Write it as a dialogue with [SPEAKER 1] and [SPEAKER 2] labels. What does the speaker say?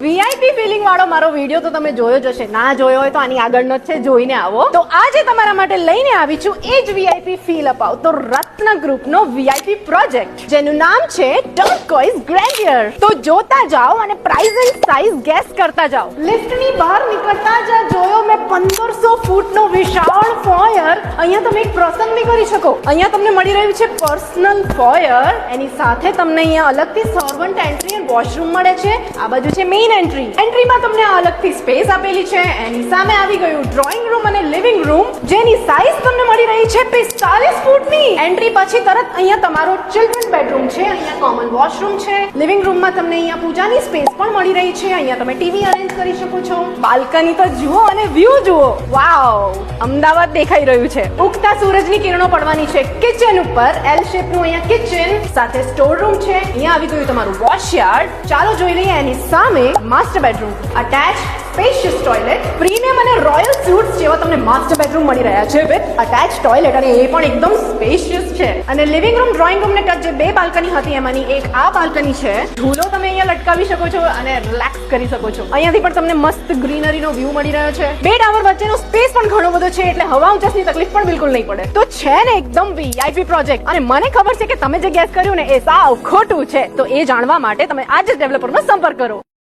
[SPEAKER 1] VIP feeling વાળો મારો video તો તમે જોયો જ હશે, ના જોયો હોય તો આની આગળનો જ છે, જોઈને આવો. તો આજે તમારા માટે લઈને આવી છું એ જ વીઆઈપી ફીલ અપાવતો રત્ન ગ્રુપનો વીઆઈપી પ્રોજેક્ટ, જેનું નામ છે ટર્કોઇઝ ગ્રેન્ડિયર. તો જોતા જાઓ અને પ્રાઇસ એન્ડ સાઇઝ ગેસ કરતા જાઓ. લિફ્ટની બહાર નીકળતા જ જોયો મેં 1500 ફૂટનો વિશાળ ફોયર. અહીંયા તમે એક પ્રસંગ બી કરી શકો. અહીંયા તમને મળી રહ્યું છે પર્સનલ ફોયર, એની સાથે તમને અહીંયા અલગથી સર્વન્ટ એન્ટ્રી અને વોશરૂમ મળે છે. આ બાજુ છે મેઇન એન્ટ્રી. એન્ટ્રીમાં તમને અલગથી સ્પેસ આપેલી છે. એની સામે આવી ગયું ડ્રોઈંગ રૂમ અને લિવિંગ રૂમ, જેની સાઇઝ તમને મળી રહી છે 45 ફૂટની. એન્ટ્રી પછી તરત અહીંયા તમારો ચિલ્ડ્રન બેડરૂમ છે. અહીંયા કોમન વોશરૂમ છે. લિવિંગ રૂમમાં તમને અહીંયા પૂજાની સ્પેસ પણ મળી રહી છે. અહીંયા તમે ટીવી અરેન્જ કરી શકો છો. બાલ્કની તો જુઓ અને વ્યૂ જુઓ. વાવ, અમદાવાદ દેખાઈ રહ્યું છે. ઉગતા સૂરજની કિરણો પડવાની છે કિચન ઉપર. એલ શેપનું અહીંયા કિચન સાથે સ્ટોર રૂમ છે. અહીંયા આવી ગયું તમારું વોશયાર્ડ. ચાલો જોઈ લઈએ એની સામે master bedroom. Attach spacious toilet. Premium અને રોયલ સ્યુટ્સ જેવા તમને માસ્ટર બેડરૂમ મળી રહ્યા છે વિથ અટેચ ટોયલેટ, અને એ પણ એકદમ સ્પેશિયસ છે. અને લિવિંગ રૂમ, ડ્રોઈંગ રૂમ ને ટચ જે બે બાલ્કની હતી એમાંની એક આ બાલ્કની છે. ઝૂલો તમે અહીંયા લટકાવી શકો છો અને રિલેક્સ કરી શકો છો. અહીંયાથી પણ તમને મસ્ત ગ્રીનરીનો વ્યૂ મળી રહ્યો છે. બે ટાવર વચ્ચેનો સ્પેસ પણ ઘણો બધો છે, એટલે હવા ઉજાસની તકલીફ પણ બિલકુલ નહીં પડે. તો છે ને એકદમ વીઆઈપી પ્રોજેક્ટ. અને મને ખબર છે કે તમે જે ગેસ કર્યું ને એ સાવ ખોટું છે. તો એ જાણવા માટે તમે આજે જ ડેવલપરનો સંપર્ક કરો.